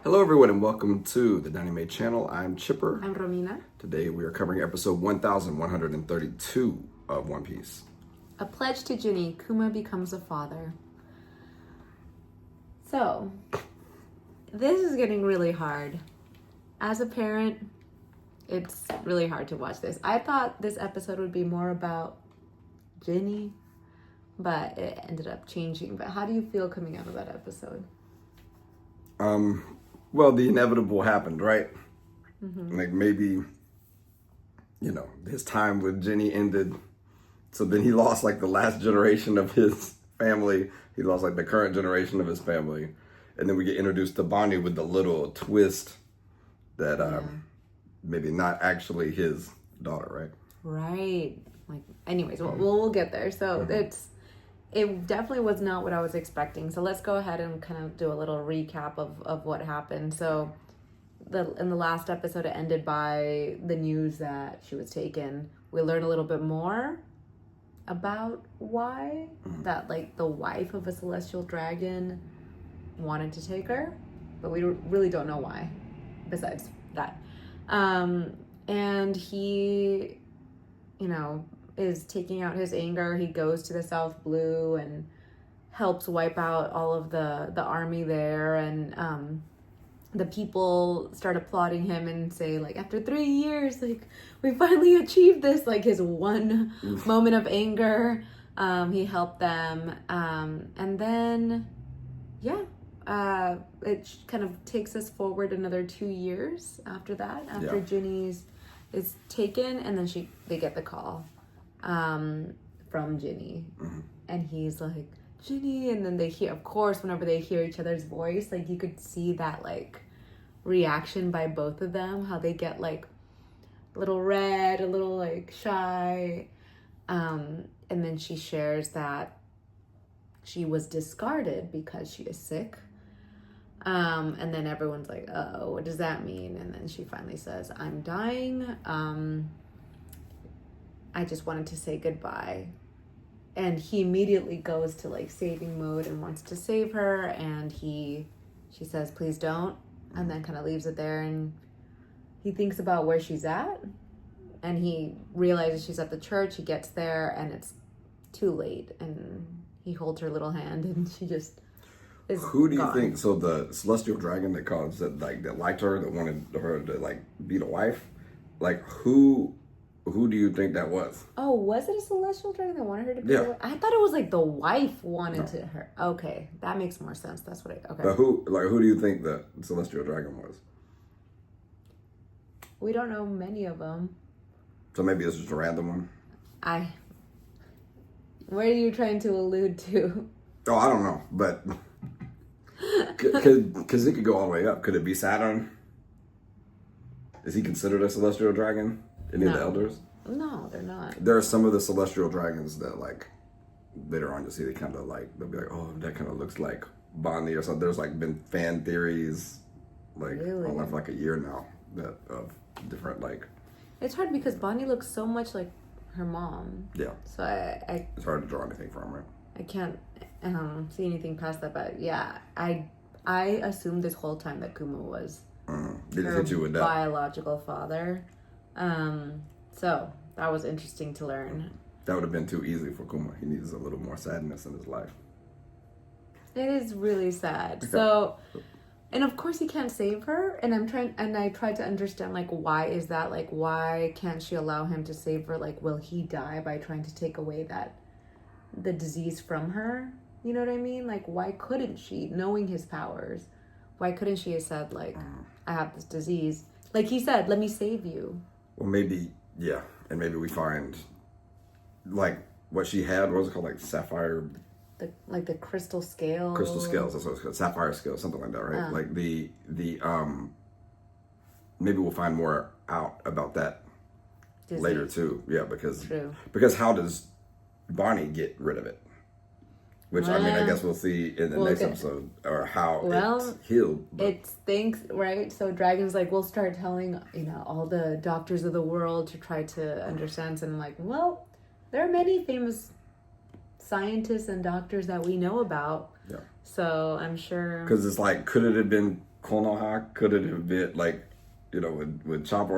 Hello everyone and welcome to the Dining Made channel. I'm Chipper. I'm Romina. Today we are covering episode 1132 of One Piece. A pledge to Ginny, Kuma becomes a father. So, this is getting really hard. As a parent, it's really hard to watch this. I thought this episode would be more about Ginny, but it ended up changing. But how do you feel coming out of that episode? Well, the inevitable happened, right? Mm-hmm. Like maybe, his time with Jenny ended. So then he lost like the last generation of his family. He lost like the current generation of his family. And then we get introduced to Bonnie with the little twist that maybe not actually his daughter, right? Right. Like, anyways, we'll get there. So it definitely was not what I was expecting. So let's go ahead and kind of do a little recap of what happened. So in the last episode, it ended by the news that she was taken. We learned a little bit more about why that like the wife of a celestial dragon wanted to take her, but we really don't know why besides that. And he, is taking out his anger. He goes to the South Blue and helps wipe out all of the army there, and the people start applauding him and say, like, after 3 years, like, we finally achieved this, like his one moment of anger. He helped them, and then it kind of takes us forward another 2 years after that, after Ginny's is taken, and then they get the call from Ginny, and he's like, Ginny, and then they hear, of course, whenever they hear each other's voice, like, you could see that like reaction by both of them, how they get like a little red, a little like shy, and then she shares that she was discarded because she is sick, and then everyone's like, oh, what does that mean? And then she finally says, I'm dying, I just wanted to say goodbye. And he immediately goes to like saving mode and wants to save her, and she says, please don't, and then kind of leaves it there, and he thinks about where she's at, and he realizes she's at the church. He gets there and it's too late, and he holds her little hand, and she just is Who do you gone. think, so the celestial dragon that liked her, that wanted her to like be the wife, like who do you think that was? Oh, was it a celestial dragon that wanted her to be? Yeah. I thought it was like the wife wanted to her. Okay, that makes more sense. That's what okay. But who do you think the celestial dragon was? We don't know many of them. So maybe it's just a random one. Where are you trying to allude to? Oh, I don't know, but because it could go all the way up. Could it be Saturn? Is he considered a celestial dragon? Any of the elders? No, they're not. There are some of the celestial dragons that, like, later on you'll see, they kind of like, they'll be like, oh, that kind of looks like Bonnie or something. There's like been fan theories, like, Really? on for like a year now, that of different, like. It's hard because Bonnie looks so much like her mom. Yeah. So I It's hard to draw anything from, right? I can't see anything past that. But yeah, I assumed this whole time that Kuma was Did it her hit you with that? biological father. So that was interesting to learn. That would have been too easy for Kuma. He needs a little more sadness in his life. It is really sad. So, and of course he can't save her. And I tried to understand, like, why is that? Like, why can't she allow him to save her? Like, will he die by trying to take away the disease from her? You know what I mean? Like, why couldn't she, knowing his powers, why couldn't she have said, like, I have this disease? Like he said, let me save you. Well, maybe, yeah. And maybe we find, like, what she had, what was it called? Like sapphire? The crystal scales. Crystal scales, that's what it's called. Sapphire scales, something like that, right? Like the maybe we'll find more out about that Disease. later too. Yeah, because True. Because how does Bonnie get rid of it? Which, I mean, I guess we'll see in the next episode, or how it's healed. But. It's things, right? So Dragon's like, we'll start telling, all the doctors of the world to try to understand. And I'm like, well, there are many famous scientists and doctors that we know about. Yeah. So I'm sure. Because it's like, could it have been Konoha, could it have been like, with Chopper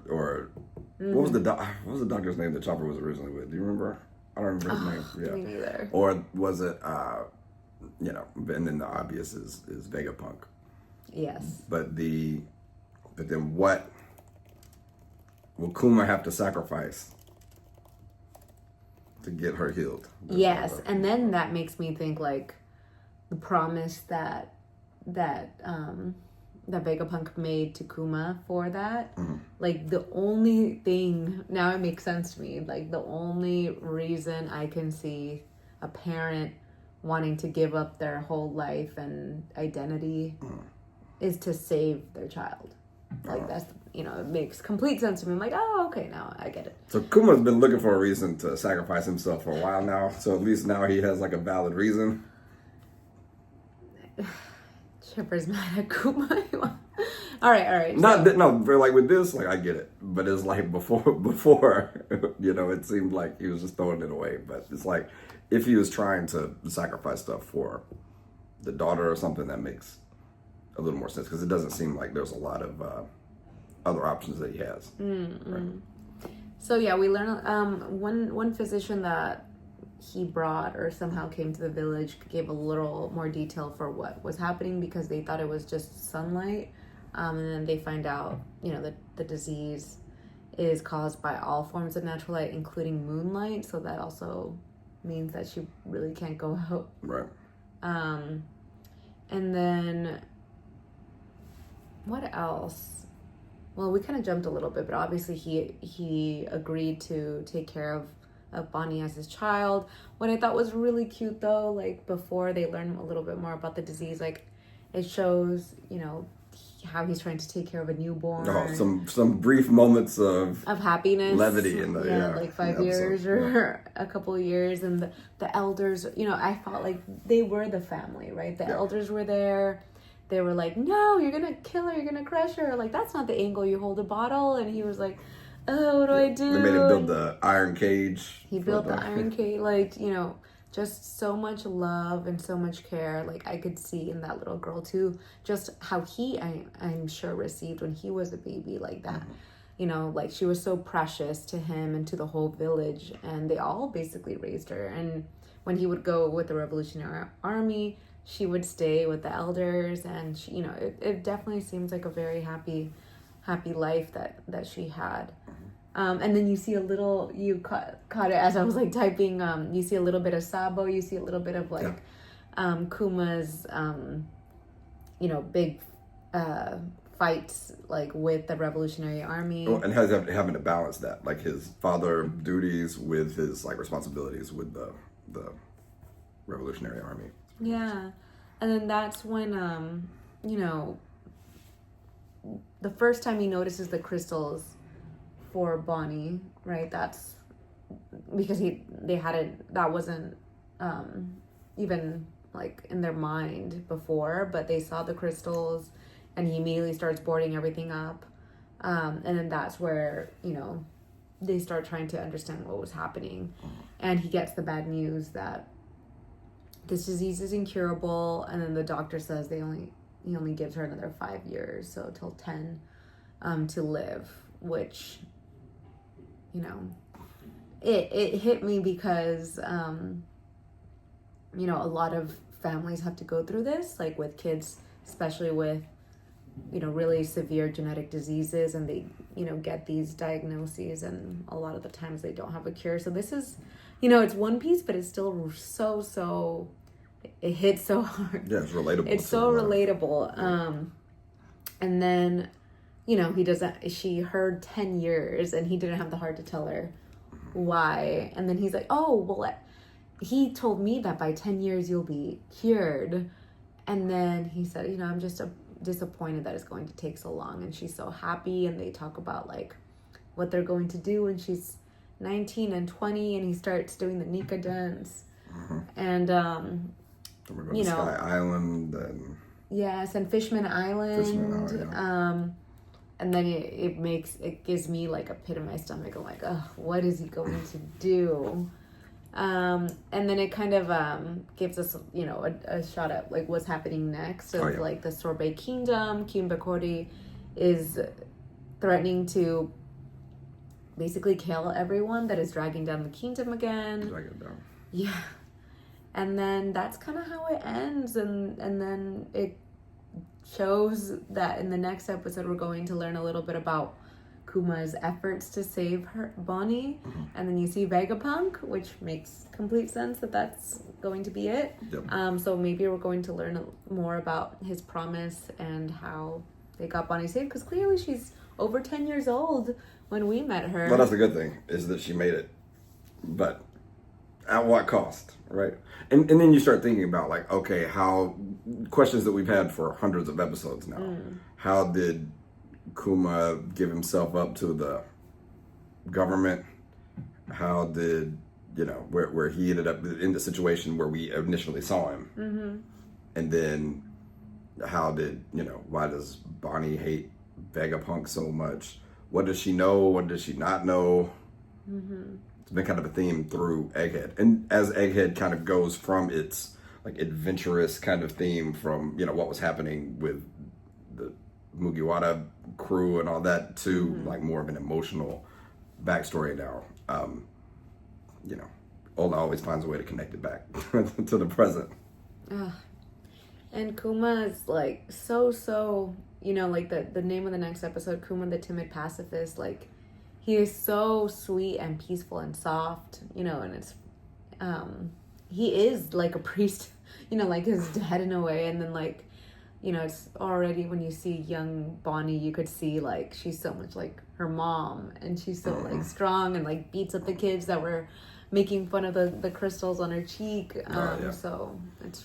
or what was the doctor's name that Chopper was originally with? Do you remember? I don't remember his name. Yeah. Me neither. Or was it, and then the obvious is Vegapunk. Yes. But then what will Kuma have to sacrifice to get her healed? Yes, and then that makes me think like the promise that Vegapunk made to Kuma for that. Mm-hmm. Like the only thing now it makes sense to me. Like the only reason I can see a parent wanting to give up their whole life and identity is to save their child. Like that's it makes complete sense to me. I'm like, oh, okay, now I get it. So Kuma's been looking for a reason to sacrifice himself for a while now. So at least now he has like a valid reason. Chipper's mad at Kuma. all right. No, like with this, like I get it, but it's like before, it seemed like he was just throwing it away. But it's like if he was trying to sacrifice stuff for the daughter or something, that makes a little more sense because it doesn't seem like there's a lot of other options that he has. Mm-hmm. Right? So yeah, we learn one physician that he brought or somehow came to the village gave a little more detail for what was happening because they thought it was just sunlight, and then they find out that the disease is caused by all forms of natural light, including moonlight. So that also means that she really can't go out. Right. And then what else? Well, we kind of jumped a little bit, but obviously he agreed to take care of Bonnie as his child. What I thought was really cute though, like before they learn a little bit more about the disease, like it shows, how he's trying to take care of a newborn. Oh, some brief moments of happiness, levity in the like 5 years or a couple of years, and the elders. I felt like they were the family, right? The elders were there. They were like, "No, you're gonna kill her. You're gonna crush her." Like that's not the angle. You hold a bottle, and he was like, "Oh, what do I do?" They made him build the iron cage. He built the iron cage, like just so much love and so much care. Like I could see in that little girl too, just how I'm sure received when he was a baby, like that. Like she was so precious to him and to the whole village, and they all basically raised her. And when he would go with the Revolutionary Army, she would stay with the elders, and she, it definitely seems like a very happy life that she had. And then you see a little, you caught it as I was like typing, you see a little bit of Sabo, you see a little bit of like Kuma's, big fights like with the Revolutionary Army. Oh, and having to balance that, like his father duties with his like responsibilities with the Revolutionary Army. Yeah. And then that's when, the first time he notices the crystals for Bonnie, right? That's because that wasn't even like in their mind before, but they saw the crystals and he immediately starts boarding everything up. And then that's where, they start trying to understand what was happening. And he gets the bad news that this disease is incurable, and then the doctor says he only gives her another 5 years, so till 10 to live, which it hit me because a lot of families have to go through this, like with kids, especially with really severe genetic diseases, and they get these diagnoses, and a lot of the times they don't have a cure. So this is it's One Piece, but it's still so it hits so hard. Yeah, it's relatable. It's so relatable. And then she heard 10 years and he didn't have the heart to tell her why. And then he's like, oh, well, he told me that by 10 years you'll be cured. And then he said, I'm just disappointed that it's going to take so long. And she's so happy. And they talk about like what they're going to do when she's 19 and 20, and he starts doing the Nika dance. And we're going to Sky Island and yes, and Fishman Island. And then it gives me like a pit in my stomach. I'm like, oh, what is he going to do? And then it kind of gives us, a shot at like what's happening next of like the Sorbet Kingdom. King Bakori is threatening to basically kill everyone that is dragging down the kingdom again. Drag it down. Yeah. And then that's kind of how it ends. And then it shows that in the next episode, we're going to learn a little bit about Kuma's efforts to save her Bonnie. Mm-hmm. And then you see Vegapunk, which makes complete sense that that's going to be it. Yep. So maybe we're going to learn more about his promise and how they got Bonnie saved. Because clearly she's over 10 years old when we met her. Well, that's the good thing, is that she made it. But at what cost, right? And then you start thinking about, like, okay, how, questions that we've had for hundreds of episodes now. How did Kuma give himself up to the government? How did, where he ended up in the situation where we initially saw him? Mm-hmm. And then how did, why does Bonnie hate Vegapunk so much? What does she know? What does she not know? Mm-hmm. It's been kind of a theme through Egghead. And as Egghead kind of goes from its like adventurous kind of theme from, what was happening with the Mugiwara crew and all that to like more of an emotional backstory now. Ola always finds a way to connect it back to the present. And Kuma is like so like the name of the next episode, Kuma the Timid Pacifist, like he is so sweet and peaceful and soft, and it's he is like a priest, like his dad in a way. And then like, it's already when you see young Bonnie, you could see like she's so much like her mom, and she's so like strong and like beats up the kids that were making fun of the crystals on her cheek. So it's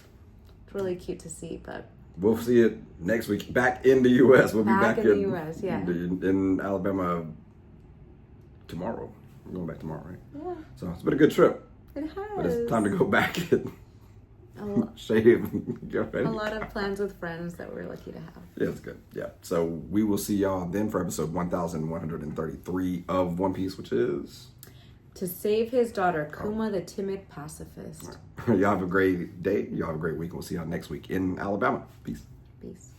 really cute to see. But we'll see it next week back in the U.S. We'll be back in the U.S. Yeah, in Alabama tomorrow. We're going back tomorrow, right? Yeah. So it's been a good trip. It has. But it's time to go back and shave and get ready. A lot of plans with friends that we're lucky to have. Yeah, it's good. Yeah. So we will see y'all then for episode 1133 of One Piece, which is To Save His Daughter, Kuma the Timid Pacifist. Y'all have a great day. Y'all have a great week. We'll see y'all next week in Alabama. Peace. Peace.